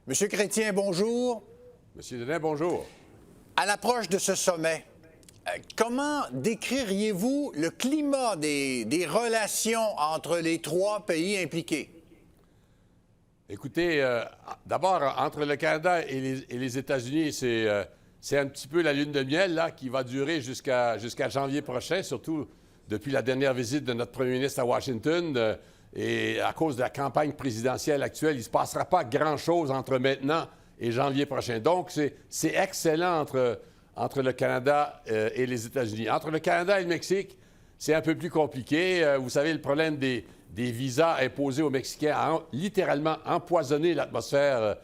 Monsieur Chrétien, bonjour. Monsieur Denet, bonjour. À l'approche de ce sommet, comment décririez-vous le climat des relations entre les trois pays impliqués? Écoutez, d'abord, entre le Canada et les États-Unis, c'est un petit peu la lune de miel là, qui va durer jusqu'à janvier prochain, surtout depuis la dernière visite de notre premier ministre à Washington. Et à cause de la campagne présidentielle actuelle, il ne se passera pas grand-chose entre maintenant et janvier prochain. Donc, c'est excellent entre le Canada et les États-Unis. Entre le Canada et le Mexique, c'est un peu plus compliqué. Vous savez, le problème des visas imposés aux Mexicains a littéralement empoisonné l'atmosphère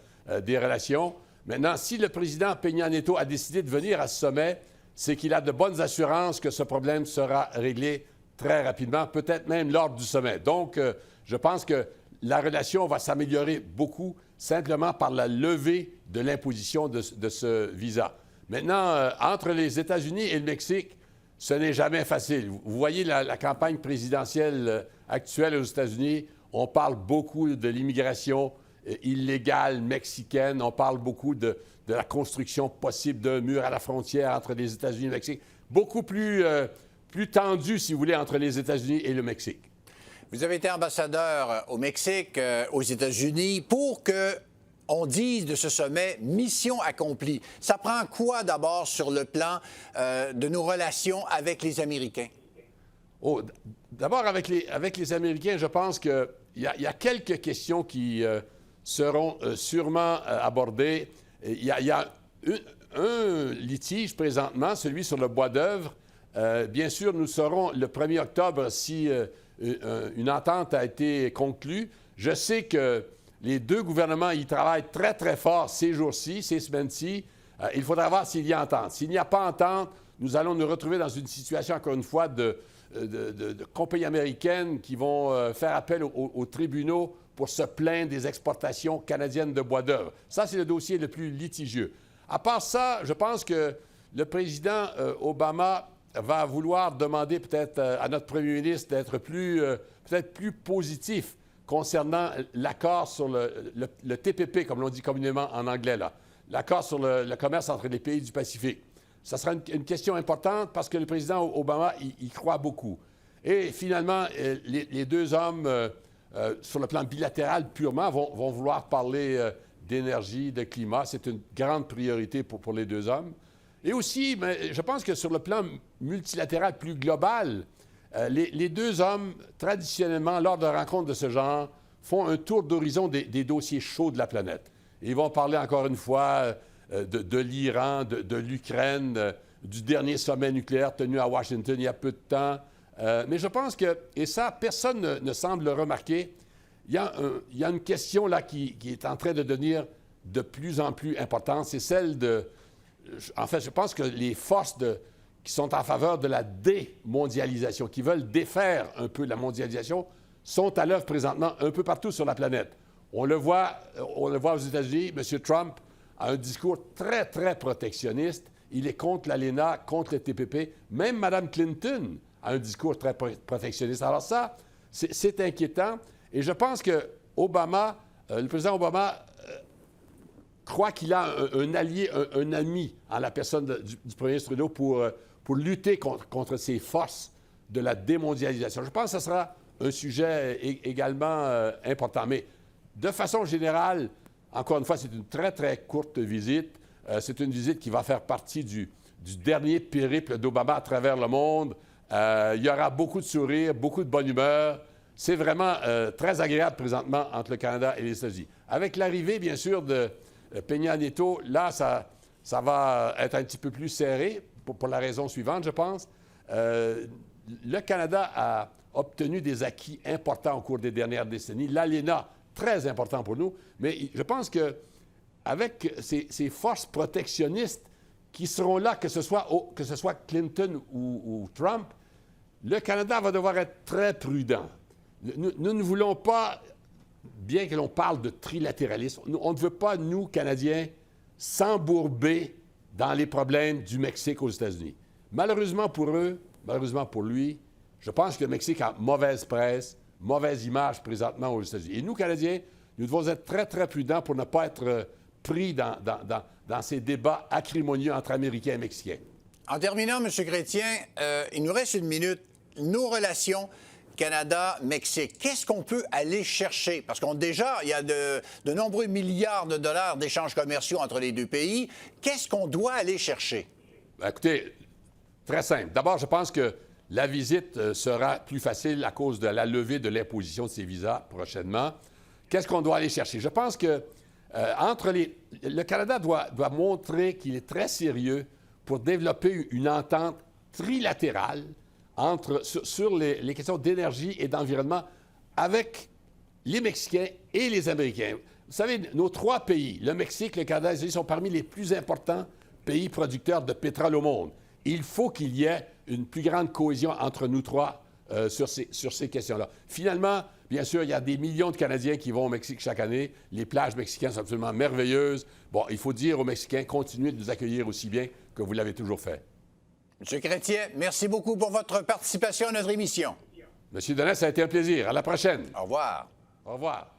des relations. Maintenant, si le président Peña Nieto a décidé de venir à ce sommet, c'est qu'il a de bonnes assurances que ce problème sera réglé très rapidement, peut-être même lors du sommet. Donc, je pense que la relation va s'améliorer beaucoup simplement par la levée de l'imposition de ce visa. Maintenant, entre les États-Unis et le Mexique, ce n'est jamais facile. Vous voyez la campagne présidentielle actuelle aux États-Unis, on parle beaucoup de l'immigration illégale mexicaine, on parle beaucoup de la construction possible d'un mur à la frontière entre les États-Unis et le Mexique. Beaucoup plus tendu, si vous voulez, entre les États-Unis et le Mexique. Vous avez été ambassadeur au Mexique, aux États-Unis, pour qu'on dise de ce sommet « mission accomplie ». Ça prend quoi d'abord sur le plan de nos relations avec les Américains? Oh, d'abord, avec les Américains, je pense qu'il y a quelques questions qui seront sûrement abordées. Il y a un litige présentement, celui sur le bois d'œuvre. Bien sûr, nous saurons le 1er octobre si une entente a été conclue. Je sais que les deux gouvernements y travaillent très, très fort ces jours-ci, ces semaines-ci. Il faudra voir s'il y a entente. S'il n'y a pas entente, nous allons nous retrouver dans une situation, encore une fois, de compagnies américaines qui vont faire appel aux tribunaux pour se plaindre des exportations canadiennes de bois d'œuvre. Ça, c'est le dossier le plus litigieux. À part ça, je pense que le président Obama va vouloir demander peut-être à notre premier ministre d'être peut-être plus positif concernant l'accord sur le TPP, comme l'on dit communément en anglais, là, l'accord sur le commerce entre les pays du Pacifique. Ça sera une question importante parce que le président Obama y croit beaucoup. Et finalement, les deux hommes, sur le plan bilatéral purement, vont vouloir parler d'énergie, de climat. C'est une grande priorité pour les deux hommes. Et aussi, mais je pense que sur le plan multilatéral plus global, les deux hommes, traditionnellement, lors de rencontres de ce genre, font un tour d'horizon des dossiers chauds de la planète. Ils vont parler encore une fois de l'Iran, de l'Ukraine, du dernier sommet nucléaire tenu à Washington il y a peu de temps. Mais je pense que, et ça, personne ne semble le remarquer, il y a une question là qui est en train de devenir de plus en plus importante. C'est celle de... En fait, je pense que les forces qui sont en faveur de la démondialisation, qui veulent défaire un peu la mondialisation, sont à l'œuvre présentement un peu partout sur la planète. On le voit aux États-Unis. M. Trump a un discours très, très protectionniste. Il est contre l'ALENA, contre le TPP. Même Mme Clinton a un discours très protectionniste. Alors ça, c'est inquiétant. Et je pense que le président Obama croit qu'il a un allié, un ami en la personne du premier ministre Trudeau pour lutter contre ces forces de la démondialisation. Je pense que ce sera un sujet également important. Mais de façon générale, encore une fois, c'est une très, très courte visite. C'est une visite qui va faire partie du dernier périple d'Obama à travers le monde. Il y aura beaucoup de sourires, beaucoup de bonne humeur. C'est vraiment très agréable présentement entre le Canada et les États-Unis. Avec l'arrivée, bien sûr, de Peña Nieto, là, ça va être un petit peu plus serré pour la raison suivante, je pense. Le Canada a obtenu des acquis importants au cours des dernières décennies. L'ALENA, très important pour nous, mais je pense qu'avec ces forces protectionnistes qui seront là, que ce soit Clinton ou Trump, le Canada va devoir être très prudent. Nous ne voulons pas, bien que l'on parle de trilatéralisme, on ne veut pas, nous, Canadiens, s'embourber dans les problèmes du Mexique aux États-Unis. Malheureusement pour eux, malheureusement pour lui, je pense que le Mexique a mauvaise presse, mauvaise image présentement aux États-Unis. Et nous, Canadiens, nous devons être très, très prudents pour ne pas être pris dans ces débats acrimonieux entre Américains et Mexicains. En terminant, M. Chrétien, il nous reste une minute. Nos relations Canada-Mexique, qu'est-ce qu'on peut aller chercher? Parce qu'il y a de nombreux milliards de dollars d'échanges commerciaux entre les deux pays. Qu'est-ce qu'on doit aller chercher? Écoutez, très simple. D'abord, je pense que la visite sera plus facile à cause de la levée de l'imposition de ces visas prochainement. Qu'est-ce qu'on doit aller chercher? Je pense que le Canada doit montrer qu'il est très sérieux pour développer une entente trilatérale sur les questions d'énergie et d'environnement avec les Mexicains et les Américains. Vous savez, nos trois pays, le Mexique, le Canada et les États-Unis, sont parmi les plus importants pays producteurs de pétrole au monde. Il faut qu'il y ait une plus grande cohésion entre nous trois sur ces questions-là. Finalement, bien sûr, il y a des millions de Canadiens qui vont au Mexique chaque année. Les plages mexicaines sont absolument merveilleuses. Bon, il faut dire aux Mexicains, continuez de nous accueillir aussi bien que vous l'avez toujours fait. M. Chrétien, merci beaucoup pour votre participation à notre émission. M. Donnet, ça a été un plaisir. À la prochaine. Au revoir. Au revoir.